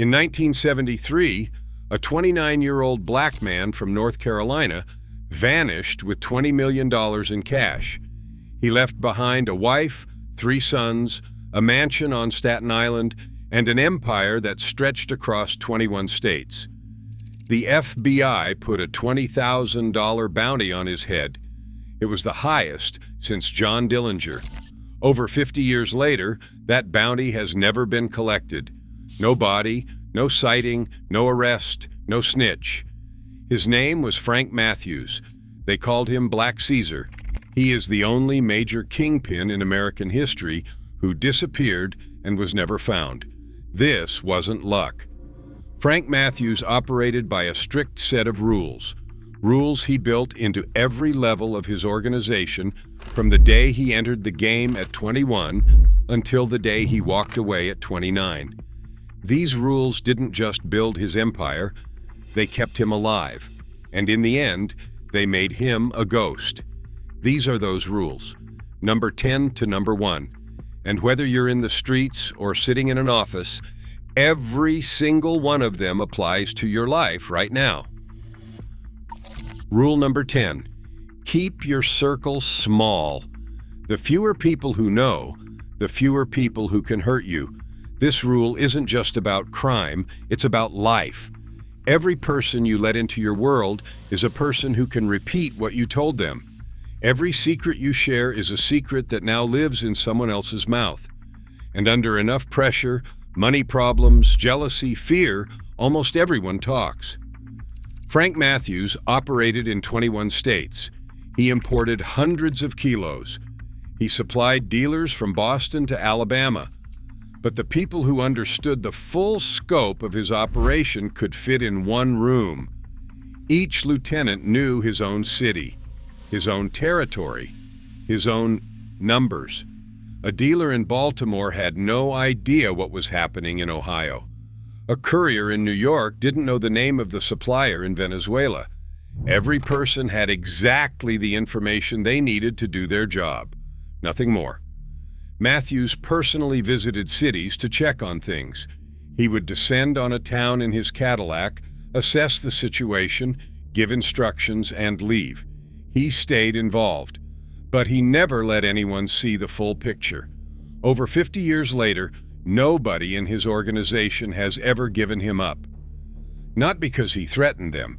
In 1973, a 29-year-old black man from North Carolina vanished with $20 million in cash. He left behind a wife, 3 sons, a mansion on Staten Island, and an empire that stretched across 21 states. The FBI put a $20,000 bounty on his head. It was the highest since John Dillinger. Over 50 years later, that bounty has never been collected. No body, no sighting, no arrest, no snitch. His name was Frank Matthews. They called him Black Caesar. He is the only major kingpin in American history who disappeared and was never found. This wasn't luck. Frank Matthews operated by a strict set of rules. Rules he built into every level of his organization from the day he entered the game at 21 until the day he walked away at 29. These rules didn't just build his empire, they kept him alive. And in the end, they made him a ghost. These are those rules. Number 10 to number 1. And whether you're in the streets or sitting in an office, every single one of them applies to your life right now. Rule number 10. Keep your circle small. The fewer people who know, the fewer people who can hurt you. This rule isn't just about crime, it's about life. Every person you let into your world is a person who can repeat what you told them. Every secret you share is a secret that now lives in someone else's mouth. And under enough pressure, money problems, jealousy, fear, almost everyone talks. Frank Matthews operated in 21 states. He imported hundreds of kilos. He supplied dealers from Boston to Alabama. But the people who understood the full scope of his operation could fit in one room. Each lieutenant knew his own city, his own territory, his own numbers. A dealer in Baltimore had no idea what was happening in Ohio. A courier in New York didn't know the name of the supplier in Venezuela. Every person had exactly the information they needed to do their job, nothing more. Matthews personally visited cities to check on things. He would descend on a town in his Cadillac, assess the situation, give instructions, and leave. He stayed involved, but he never let anyone see the full picture. Over 50 years later, nobody in his organization has ever given him up. Not because he threatened them,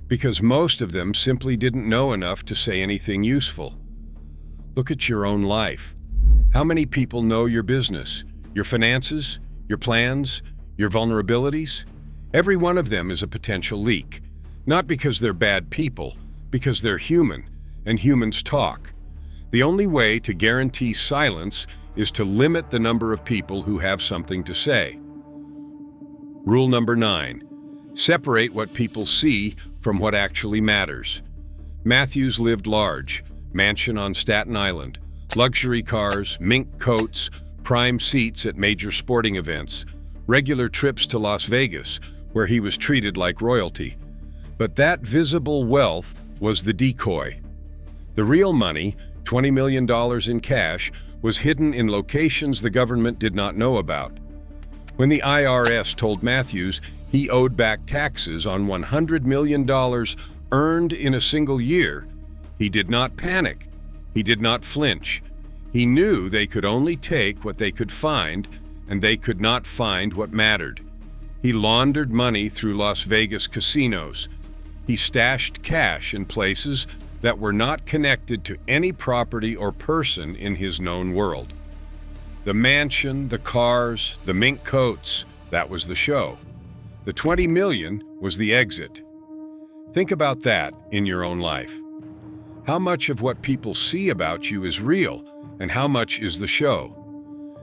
because most of them simply didn't know enough to say anything useful. Look at your own life. How many people know your business, your finances, your plans, your vulnerabilities? Every one of them is a potential leak. Not because they're bad people, because they're human, and humans talk. The only way to guarantee silence is to limit the number of people who have something to say. Rule number 9. Separate what people see from what actually matters. Matthews lived large, mansion on Staten Island, luxury cars, mink coats, prime seats at major sporting events, regular trips to Las Vegas, where he was treated like royalty. But that visible wealth was the decoy. The real money, $20 million in cash, was hidden in locations the government did not know about. When the IRS told Matthews he owed back taxes on $100 million earned in a single year, he did not panic. He did not flinch. He knew they could only take what they could find, and they could not find what mattered. He laundered money through Las Vegas casinos. He stashed cash in places that were not connected to any property or person in his known world. The mansion, the cars, the mink coats, that was the show. The $20 million was the exit. Think about that in your own life. How much of what people see about you is real, and how much is the show?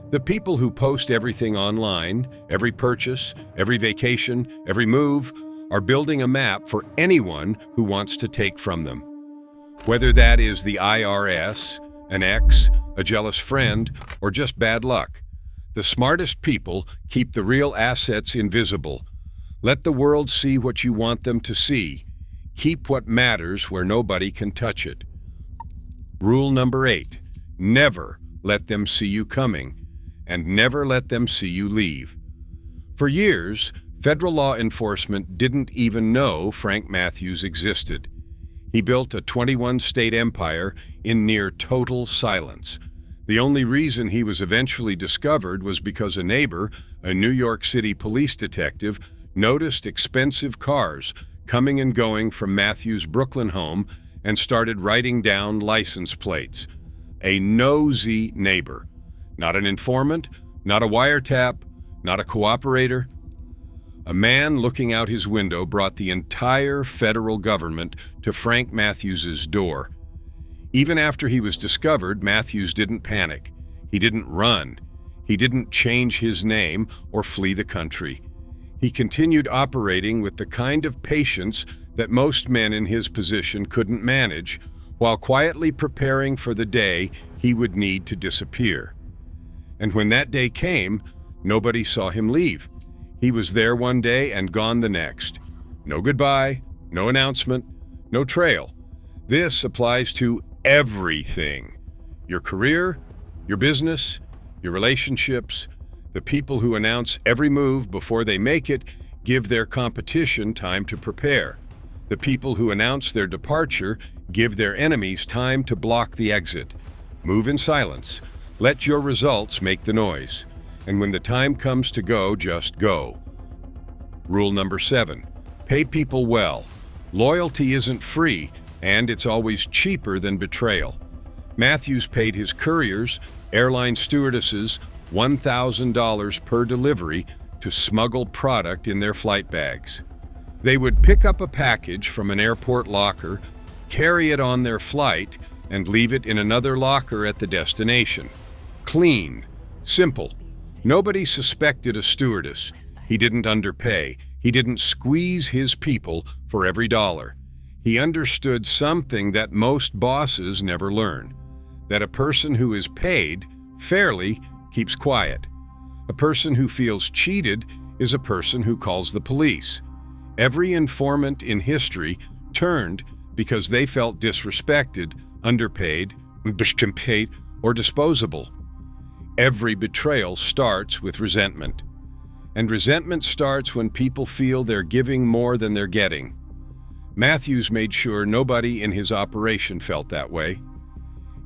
The people who post everything online, every purchase, every vacation, every move, are building a map for anyone who wants to take from them. Whether that is the IRS, an ex, a jealous friend, or just bad luck, the smartest people keep the real assets invisible. Let the world see what you want them to see. Keep what matters where nobody can touch it. Rule number 8. Never let them see you coming, and never let them see you leave. For years, Federal law enforcement didn't even know Frank Matthews existed. He built a 21-state empire in near total silence. The only reason he was eventually discovered was because a neighbor, a New York City police detective, noticed expensive cars coming and going from Matthews' Brooklyn home and started writing down license plates. A nosy neighbor. Not an informant, not a wiretap, not a cooperator. A man looking out his window brought the entire federal government to Frank Matthews' door. Even after he was discovered, Matthews didn't panic. He didn't run. He didn't change his name or flee the country. He continued operating with the kind of patience that most men in his position couldn't manage, while quietly preparing for the day he would need to disappear. And when that day came, nobody saw him leave. He was there one day and gone the next. No goodbye, no announcement, no trail. This applies to everything. Your career, your business, your relationships. The people who announce every move before they make it give their competition time to prepare. The people who announce their departure give their enemies time to block the exit. Move in silence. Let your results make the noise. And when the time comes to go, just go. Rule number 7. Pay people well. Loyalty isn't free, and it's always cheaper than betrayal. Matthews paid his couriers, airline stewardesses, $1,000 per delivery to smuggle product in their flight bags. They would pick up a package from an airport locker, carry it on their flight, and leave it in another locker at the destination. Clean. Simple. Nobody suspected a stewardess. He didn't underpay. He didn't squeeze his people for every dollar. He understood something that most bosses never learn, that a person who is paid fairly keeps quiet. A person who feels cheated is a person who calls the police. Every informant in history turned because they felt disrespected, underpaid, or disposable. Every betrayal starts with resentment. And resentment starts when people feel they're giving more than they're getting. Matthews made sure nobody in his operation felt that way.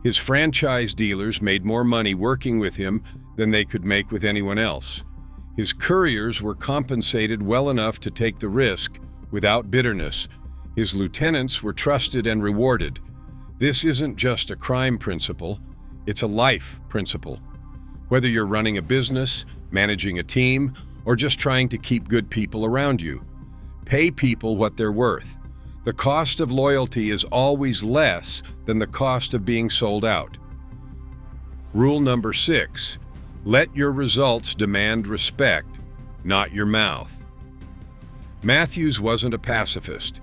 His franchise dealers made more money working with him than they could make with anyone else. His couriers were compensated well enough to take the risk without bitterness. His lieutenants were trusted and rewarded. This isn't just a crime principle, it's a life principle. Whether you're running a business, managing a team, or just trying to keep good people around you, pay people what they're worth. The cost of loyalty is always less than the cost of being sold out. Rule number 6. Let your results demand respect, not your mouth. Matthews wasn't a pacifist.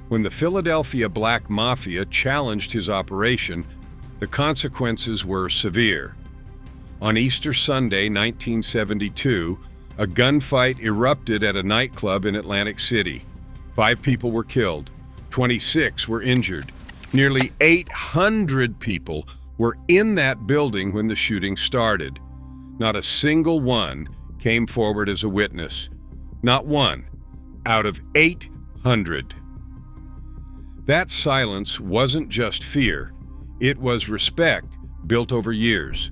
When the Philadelphia Black Mafia challenged his operation, the consequences were severe. On Easter Sunday, 1972, a gunfight erupted at a nightclub in Atlantic City. 5 people were killed. 26 were injured. Nearly 800 people were in that building when the shooting started. Not a single one came forward as a witness. Not one out of 800. That silence wasn't just fear. It was respect built over years.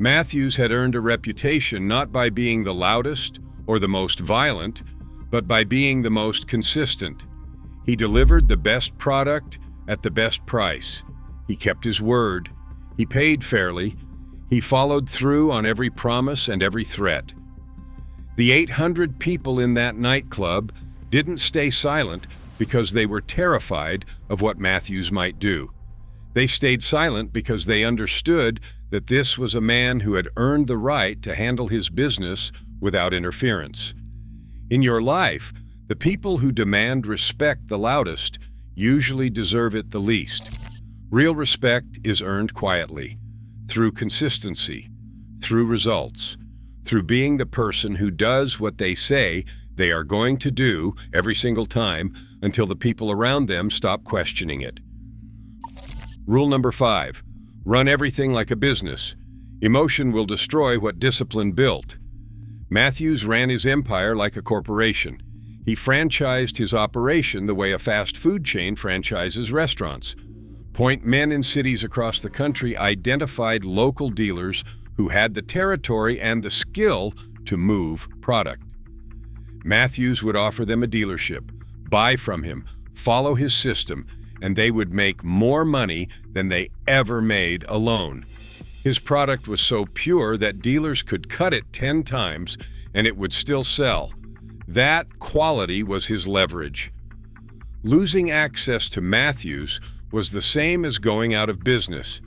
Matthews had earned a reputation not by being the loudest or the most violent, but by being the most consistent. He delivered the best product at the best price. He kept his word. He paid fairly. He followed through on every promise and every threat. The 800 people in that nightclub didn't stay silent because they were terrified of what Matthews might do. They stayed silent because they understood that this was a man who had earned the right to handle his business without interference. In your life, the people who demand respect the loudest usually deserve it the least. Real respect is earned quietly, through consistency, through results, through being the person who does what they say they are going to do every single time until the people around them stop questioning it. Rule number 5. Run everything like a business. Emotion will destroy what discipline built. Matthews ran his empire like a corporation. He franchised his operation the way a fast food chain franchises restaurants. Point men in cities across the country identified local dealers who had the territory and the skill to move product. Matthews would offer them a dealership, buy from him, follow his system, and they would make more money than they ever made alone. His product was so pure that dealers could cut it 10 times and it would still sell. That quality was his leverage. Losing access to Matthews was the same as going out of business.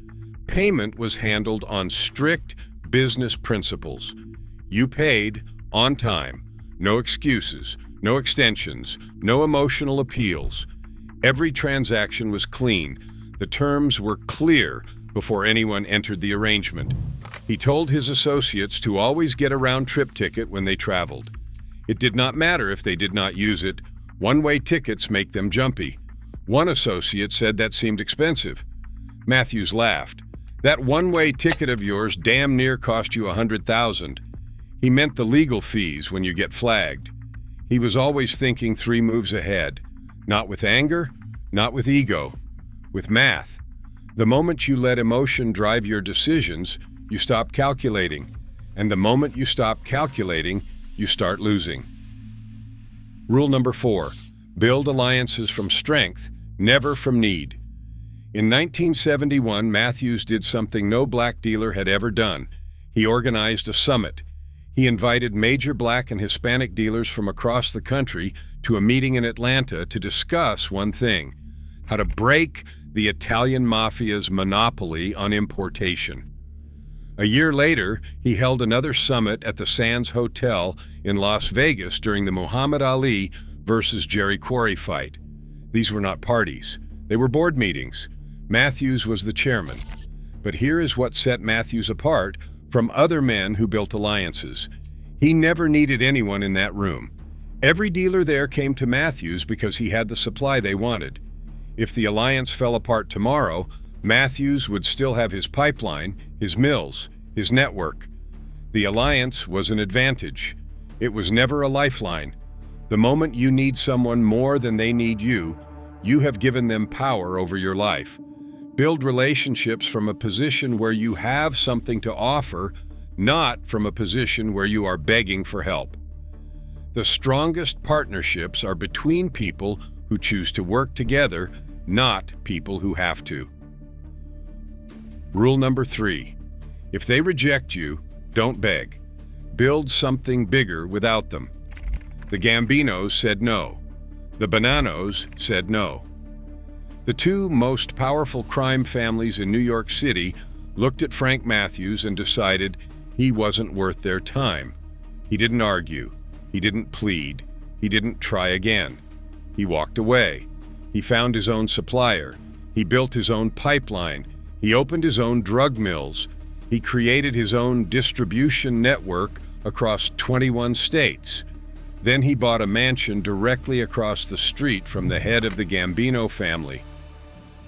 Payment was handled on strict business principles. You paid on time. No excuses, no extensions, no emotional appeals. Every transaction was clean. The terms were clear before anyone entered the arrangement. He told his associates to always get a round-trip ticket when they traveled. It did not matter if they did not use it. One-way tickets make them jumpy. One associate said that seemed expensive. Matthews laughed. That one-way ticket of yours damn near cost you $100,000. He meant the legal fees when you get flagged. He was always thinking 3 moves ahead. Not with anger, not with ego, with math. The moment you let emotion drive your decisions, you stop calculating. And the moment you stop calculating, you start losing. Rule number 4, build alliances from strength, never from need. In 1971, Matthews did something no black dealer had ever done. He organized a summit. He invited major black and Hispanic dealers from across the country to a meeting in Atlanta to discuss one thing: how to break the Italian mafia's monopoly on importation. A year later, he held another summit at the Sands Hotel in Las Vegas during the Muhammad Ali versus Jerry Quarry fight. These were not parties. They were board meetings. Matthews was the chairman. But here is what set Matthews apart from other men who built alliances. He never needed anyone in that room. Every dealer there came to Matthews because he had the supply they wanted. If the alliance fell apart tomorrow, Matthews would still have his pipeline, his mills, his network. The alliance was an advantage. It was never a lifeline. The moment you need someone more than they need you, you have given them power over your life. Build relationships from a position where you have something to offer, not from a position where you are begging for help. The strongest partnerships are between people who choose to work together, not people who have to. Rule number 3, if they reject you, don't beg. Build something bigger without them. The Gambinos said no. The Bananos said no. The 2 most powerful crime families in New York City looked at Frank Matthews and decided he wasn't worth their time. He didn't argue. He didn't plead. He didn't try again. He walked away. He found his own supplier. He built his own pipeline. He opened his own drug mills. He created his own distribution network across 21 states. Then he bought a mansion directly across the street from the head of the Gambino family.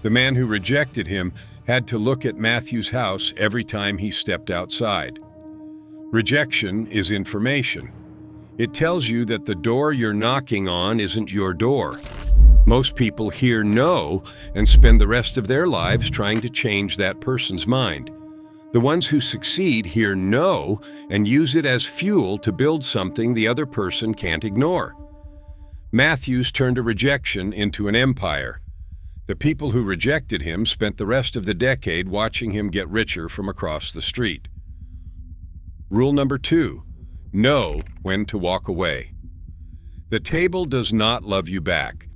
The man who rejected him had to look at Matthews' house every time he stepped outside. Rejection is information. It tells you that the door you're knocking on isn't your door. Most people hear no and spend the rest of their lives trying to change that person's mind. The ones who succeed hear no and use it as fuel to build something the other person can't ignore. Matthews turned a rejection into an empire. The people who rejected him spent the rest of the decade watching him get richer from across the street. Rule number 2, know when to walk away. The table does not love you back.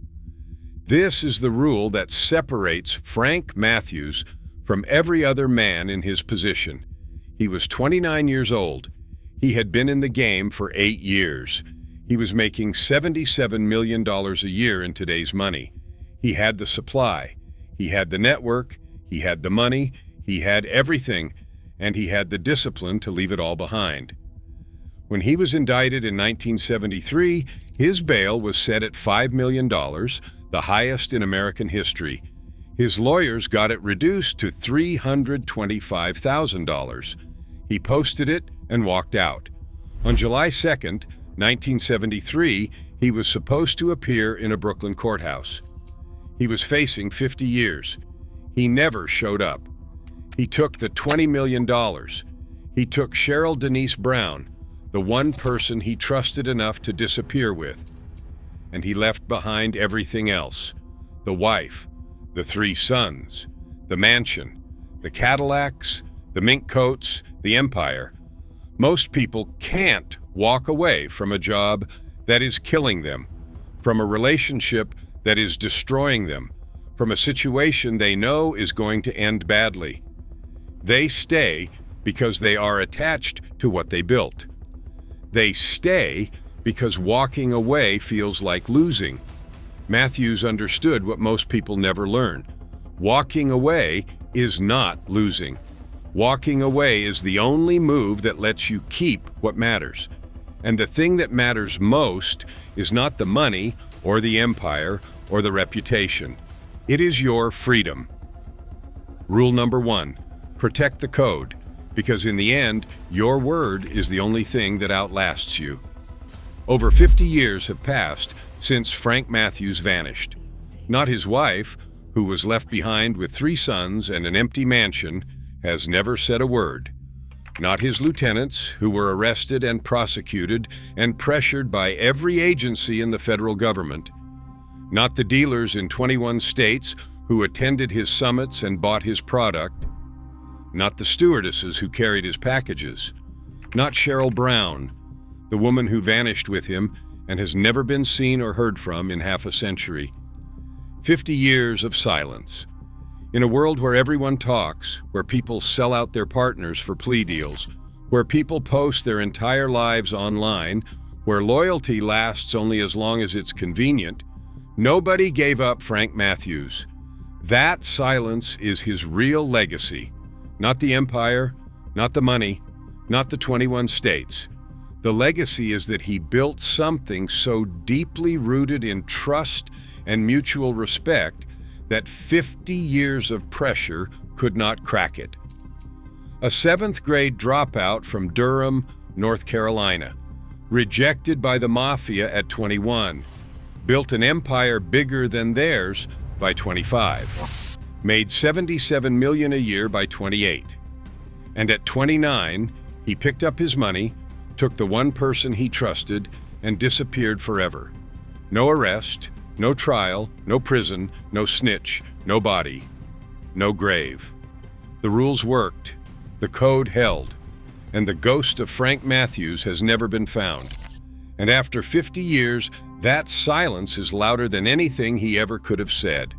This is the rule that separates Frank Matthews from every other man in his position. He was 29 years old. He had been in the game for 8 years. He was making $77 million a year in today's money. He had the supply. He had the network. He had the money. He had everything. And he had the discipline to leave it all behind. When he was indicted in 1973, his bail was set at $5 million, the highest in American history. His lawyers got it reduced to $325,000. He posted it and walked out. On July 2nd, 1973, he was supposed to appear in a Brooklyn courthouse. He was facing 50 years. He never showed up. He took the $20 million. He took Cheryl Denise Brown, the one person he trusted enough to disappear with. And he left behind everything else: the wife, the 3 sons, the mansion, the Cadillacs, the mink coats, the empire. Most people can't walk away from a job that is killing them, from a relationship that is destroying them, from a situation they know is going to end badly. They stay because they are attached to what they built. They stay because walking away feels like losing. Matthews understood what most people never learn. Walking away is not losing. Walking away is the only move that lets you keep what matters. And the thing that matters most is not the money or the empire or the reputation. It is your freedom. Rule number 1, protect the code, because in the end, your word is the only thing that outlasts you. Over 50 years have passed since Frank Matthews vanished. Not his wife, who was left behind with 3 sons and an empty mansion, has never said a word. Not his lieutenants, who were arrested and prosecuted and pressured by every agency in the federal government. Not the dealers in 21 states who attended his summits and bought his product. Not the stewardesses who carried his packages. Not Cheryl Brown, the woman who vanished with him and has never been seen or heard from in half a century. 50 years of silence. In a world where everyone talks, where people sell out their partners for plea deals, where people post their entire lives online, where loyalty lasts only as long as it's convenient, nobody gave up Frank Matthews. That silence is his real legacy. Not the empire, not the money, not the 21 states. The legacy is that he built something so deeply rooted in trust and mutual respect that 50 years of pressure could not crack it. A 7th grade dropout from Durham, North Carolina, rejected by the mafia at 21, built an empire bigger than theirs by 25, made $77 million a year by 28. And at 29, he picked up his money, took the one person he trusted, and disappeared forever. No arrest, no trial, no prison, no snitch, no body, no grave. The rules worked, the code held, and the ghost of Frank Matthews has never been found. And after 50 years, that silence is louder than anything he ever could have said.